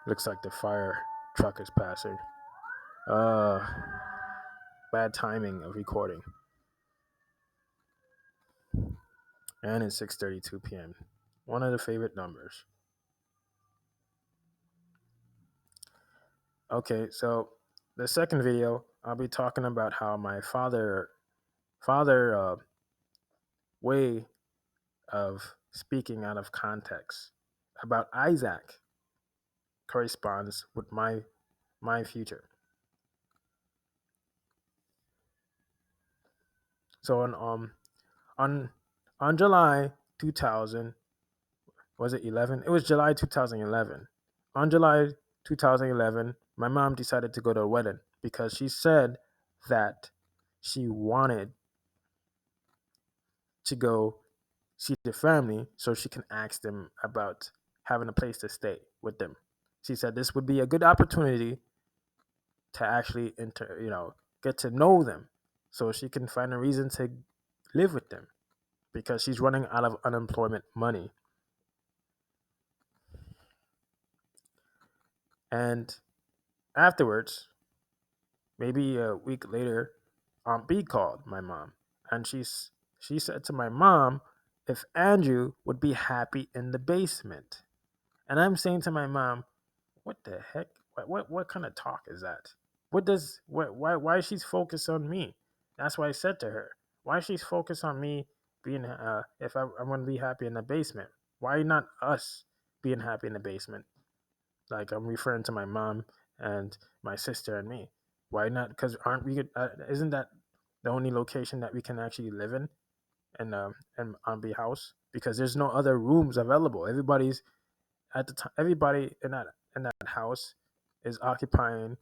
Looks like the fire truck is passing. Uh, Bad timing of recording. And it's 6:32 p.m. One of the favorite numbers. Okay, so the second video, I'll be talking about how my father way of speaking out of context about Isaac corresponds with my future. So on on July 2000, was it 11? It was July 2011. On July 2011, my mom decided to go to a wedding because she said that she wanted to go see the family so she can ask them about having a place to stay with them. She said this would be a good opportunity to actually get to know them so she can find a reason to live with them because she's running out of unemployment money. And afterwards, maybe a week later, Aunt B called my mom, and she said to my mom if Andrew would be happy in the basement. And I'm saying to my mom, what the heck? What kind of talk is that? What does what why she's focused on me? That's why I said to her, why she's focused on me being if I'm gonna be happy in the basement. Why not us being happy in the basement? Like I'm referring to my mom and my sister and me. Why not? Because aren't we? Isn't that the only location that we can actually live in and on the house? Because there's no other rooms available. Everybody's at the time. Everybody in that house is occupying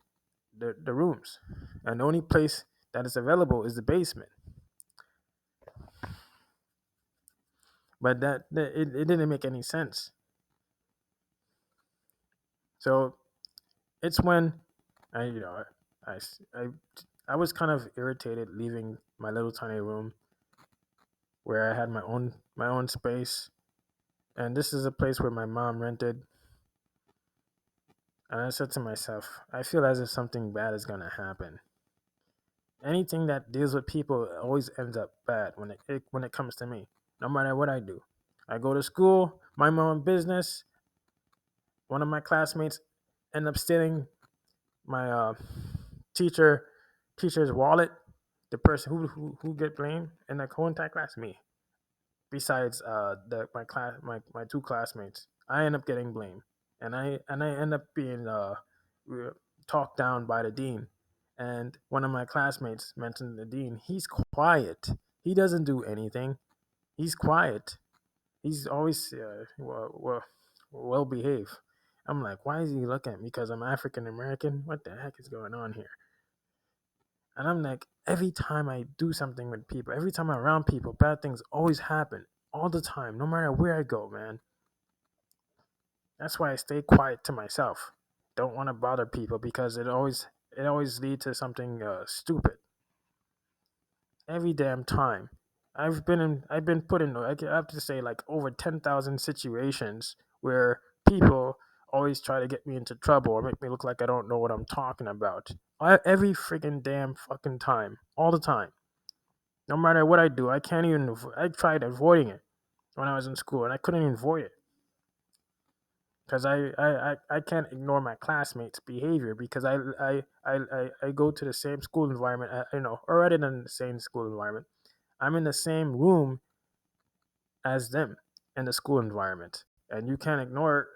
the rooms, and the only place that is available is the basement. But it didn't make any sense. So it's when I you know I I I was kind of irritated leaving my little tiny room where I had my own space, and this is a place where my mom rented. And I said to myself, I feel as if something bad is gonna happen. Anything that deals with people always ends up bad when it comes to me, no matter what I do. I go to school, mind my own business. One of my classmates end up stealing my teacher teacher's wallet. The person who get blamed in the whole entire class, me. Besides the my class my two classmates, I end up getting blamed, and I end up being re- talked down by the dean. And one of my classmates mentioned the dean. He's quiet. He doesn't do anything. He's quiet. He's always well behaved. I'm like, why is he looking at me? Because I'm African American. What the heck is going on here? And I'm like, every time I do something with people, every time I'm around people, bad things always happen all the time, no matter where I go, man. That's why I stay quiet to myself. Don't want to bother people because it always leads to something stupid every damn time. I've been put in I have to say like over 10,000 situations where people always try to get me into trouble or make me look like I don't know what I'm talking about. Every freaking damn fucking time, all the time. No matter what I do, I can't even. I tried avoiding it when I was in school, and I couldn't even avoid it because I can't ignore my classmates' behavior because I go to the same school environment, or rather than the same school environment, I'm in the same room as them in the school environment, and you can't ignore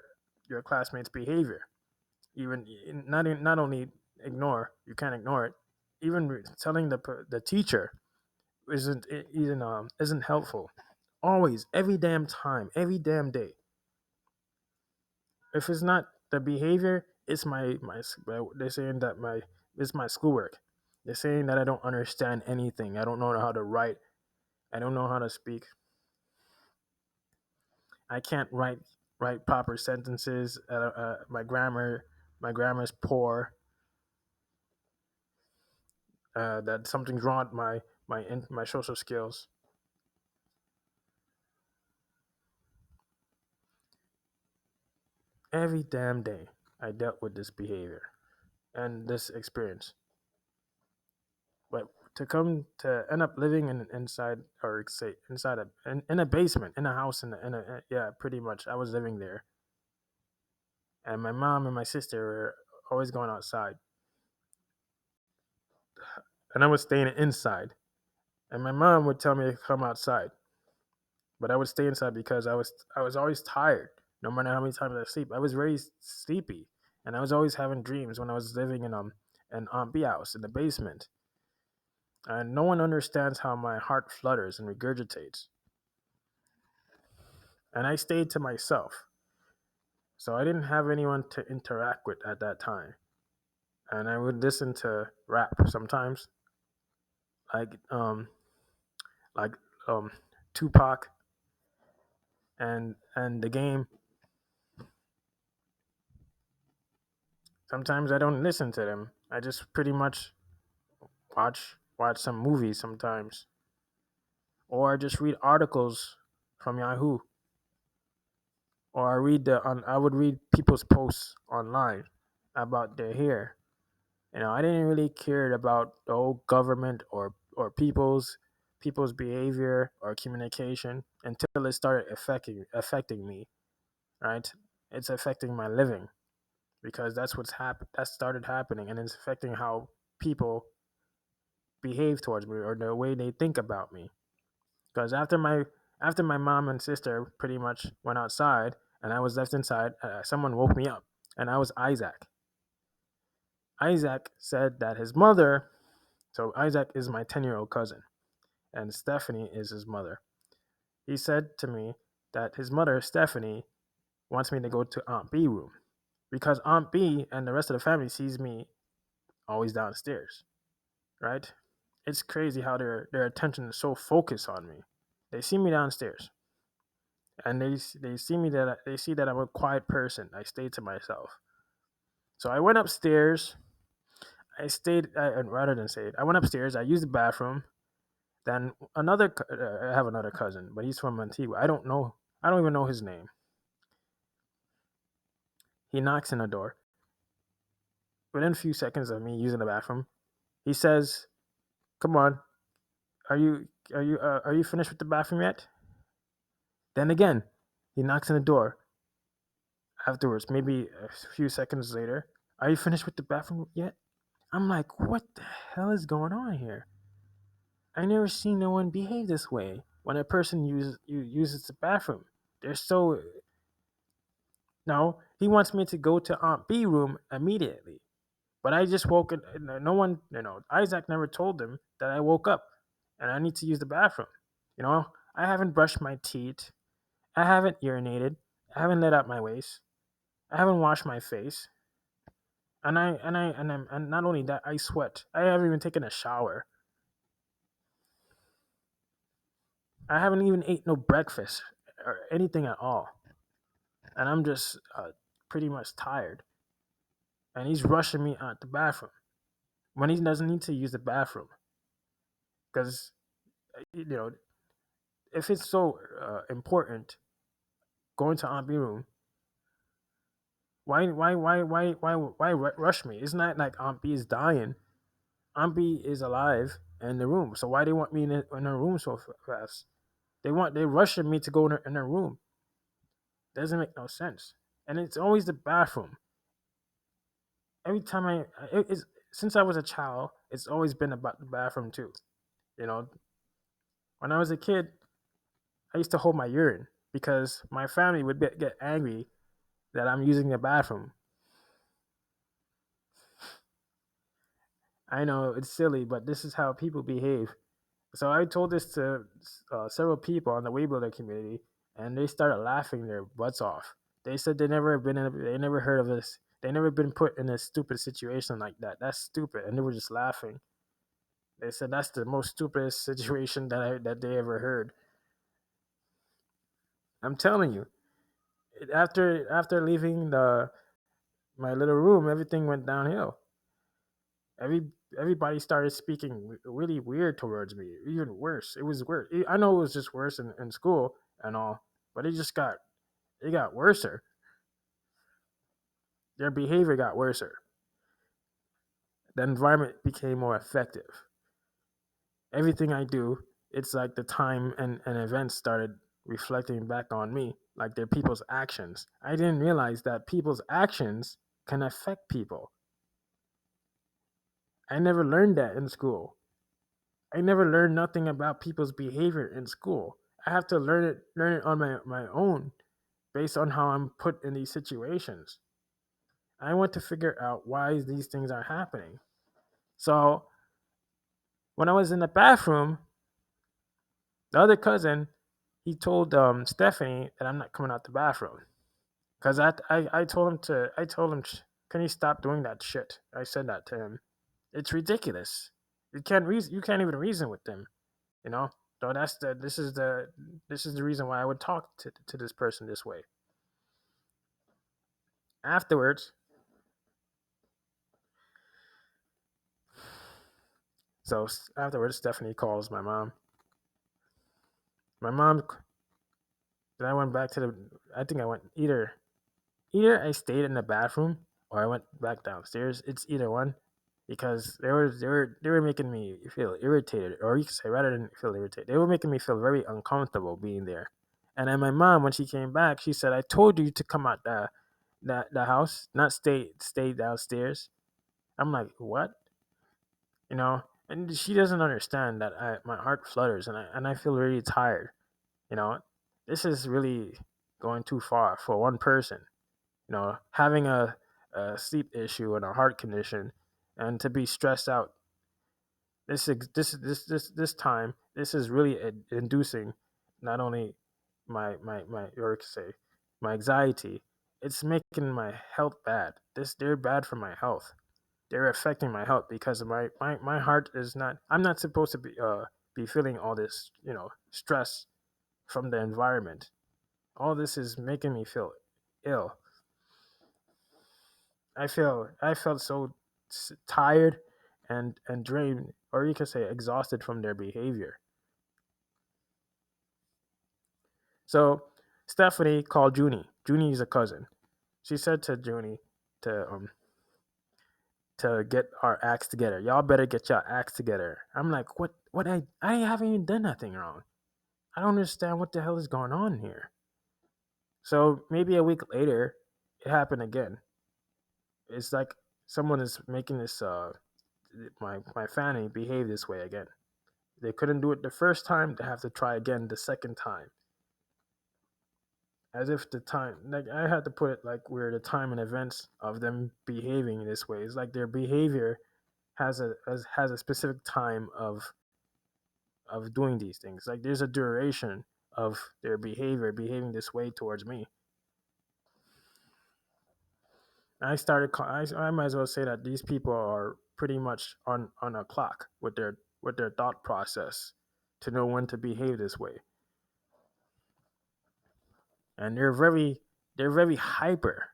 your classmates' behavior. Even not only ignore, you can't ignore it. Even telling the teacher isn't helpful. Always, every damn time, every damn day. If it's not the behavior, it's my. They're saying that it's my schoolwork. They're saying that I don't understand anything. I don't know how to write. I don't know how to speak. I can't write proper sentences. My grammar's poor. That something's wrong with my social skills. Every damn day. I dealt with this behavior and this experience. But to come to end up living inside, or say inside in a basement in a house in a yeah, pretty much I was living there, and my mom and my sister were always going outside, and I was staying inside. And my mom would tell me to come outside, but I would stay inside because I was always tired. No matter how many times I sleep, I was very sleepy, and I was always having dreams when I was living in an Aunt B house in the basement. And no one understands how my heart flutters and regurgitates. And I stayed to myself, so I didn't have anyone to interact with at that time. And I would listen to rap sometimes, like like um Tupac and the game. Sometimes I don't listen to them. I just pretty much watch some movies sometimes, or I just read articles from Yahoo, or I would read people's posts online about their hair. I didn't really care about the whole government or people's behavior or communication until it started affecting me. Right, it's affecting my living because that's what's happened. That started happening, and it's affecting how people behave towards me or the way they think about me. Because after my mom and sister pretty much went outside and I was left inside, someone woke me up, and I was Isaac. Isaac said that his mother. So Isaac is my 10-year-old cousin, and Stephanie is his mother. He said to me that his mother, Stephanie, wants me to go to Aunt B room because Aunt B and the rest of the family sees me always downstairs. Right? It's crazy how their attention is so focused on me. They see me downstairs, and they see that I'm a quiet person. I stay to myself. So I went upstairs. Rather than say it, I went upstairs. I used the bathroom. Then I have another cousin, but he's from Antigua. I don't know. I don't even know his name. He knocks on the door. Within a few seconds of me using the bathroom, he says, "Come on, are you finished with the bathroom yet?" Then again, he knocks on the door. Afterwards, maybe a few seconds later, "Are you finished with the bathroom yet?" I'm like, "What the hell is going on here?" I never seen no one behave this way when a person uses the bathroom. They're so No, he wants me to go to Aunt B room immediately. But I just woke up. No one, Isaac never told him that I woke up and I need to use the bathroom. I haven't brushed my teeth. I haven't urinated. I haven't let out my waste. I haven't washed my face. And not only that, I sweat. I haven't even taken a shower. I haven't even ate no breakfast or anything at all. And I'm just pretty much tired. And he's rushing me out the bathroom when he doesn't need to use the bathroom. Because you know, if it's so important going to Aunt B room, why rush me? It's not like Aunt B is dying. Aunt B is alive in the room. So why they want me in her room so fast? They rushing me to go in her room. Doesn't make no sense. And it's always the bathroom. Every time it's since I was a child, it's always been about the bathroom too. You know, when I was a kid, I used to hold my urine because my family would get angry that I'm using the bathroom. I know it's silly, but this is how people behave. So I told this to several people on the Webuilder community, and they started laughing their butts off. They said they never heard of this, they never been put in a stupid situation like that. That's stupid, and they were just laughing. They said that's the most stupidest situation that they ever heard. I'm telling you, after leaving the my little room, everything went downhill. Everybody started speaking really weird towards me. Even worse, it was worse. I know it was just worse in school and all, but it got worser. their behavior got worse. The environment became more effective. Everything I do, it's like the time and events started reflecting back on me, like they're people's actions. I didn't realize that people's actions can affect people. I never learned that in school. I never learned nothing about people's behavior in school. I have to learn it on my own based on how I'm put in these situations. I want to figure out why these things are happening. So when I was in the bathroom, the other cousin, he told Stephanie that I'm not coming out the bathroom because I told him can you stop doing that shit? I said that to him. It's ridiculous. You can't even reason with them, you know. So this is the reason why I would talk to this person this way. Afterwards, afterwards, Stephanie calls my mom. My mom. Then I went back to the. I think I went either I stayed in the bathroom or I went back downstairs. It's either one because they were making me feel irritated, or you could say rather than feel irritated, they were making me feel very uncomfortable being there. And then my mom, when she came back, she said, "I told you to come out the house, not stay downstairs." I'm like, "What?" You know, and she doesn't understand that my heart flutters and I feel really tired. You know, this is really going too far for one person. You know, having a sleep issue and a heart condition, and to be stressed out. This time, this is really inducing not only my or say my anxiety. It's making my health bad. They're bad for my health. They're affecting my health because my heart is not. I'm not supposed to be feeling all this stress from the environment. All this is making me feel ill. I felt so tired and drained, or you could say exhausted from their behavior. So Stephanie called Junie. Junie is a cousin. She said to Junie to to get our acts together. Y'all better get your acts together. I'm like, what? What? I haven't even done nothing wrong. I don't understand what the hell is going on here. So maybe a week later, it happened again. It's like someone is making this my family behave this way again. They couldn't do it the first time, they have to try again the second time. As if the time, like I had to put it like where the time and events of them behaving this way. It's like their behavior has a specific time of doing these things. Like there's a duration of their behavior behaving this way towards me. I might as well say that these people are pretty much on a clock with their thought process to know when to behave this way, and they're very hyper.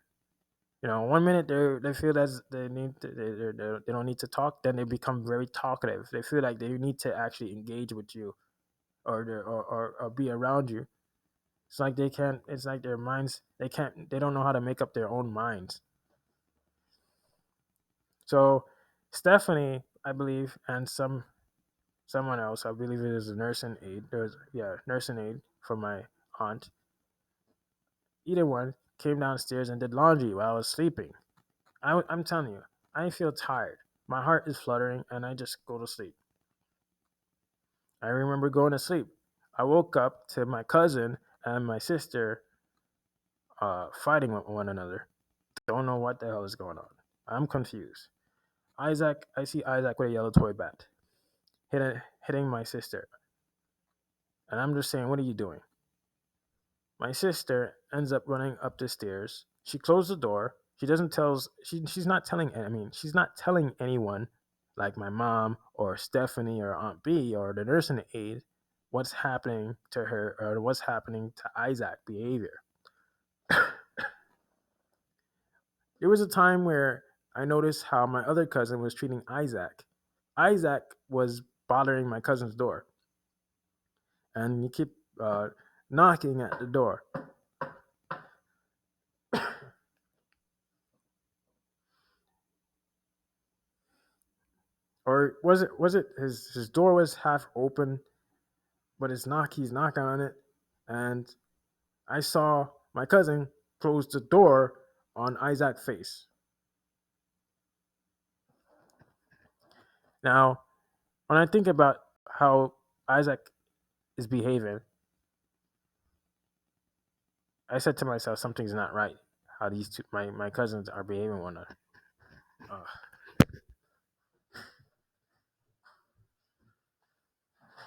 You know, one minute they feel as they need to, they don't need to talk, then they become very talkative. They feel like they need to actually engage with you or be around you. It's like they can't. It's like their minds. They can't. They don't know how to make up their own minds. So Stephanie, I believe, and someone else, I believe it is a nursing aide. There's nursing aide for my aunt. Either one came downstairs and did laundry while I was sleeping. I'm telling you, I feel tired. My heart is fluttering, and I just go to sleep. I remember going to sleep. I woke up to my cousin and my sister fighting with one another. Don't know what the hell is going on. I'm confused. I see Isaac with a yellow toy bat hitting my sister, and I'm just saying, what are you doing? My sister ends up running up the stairs. She closed the door. She doesn't tells she's not telling she's not telling anyone like my mom or Stephanie or Aunt B or the nursing aide what's happening to her or what's happening to Isaac behavior. There was a time where I noticed how my other cousin was treating Isaac. Isaac was bothering my cousin's door and he kept knocking at the door. or was it his door was half open, but he's knocking on it, and I saw my cousin close the door on Isaac's face. Now, when I think about how Isaac is behaving, I said to myself, something's not right. How these two, my cousins are behaving one another. Ugh.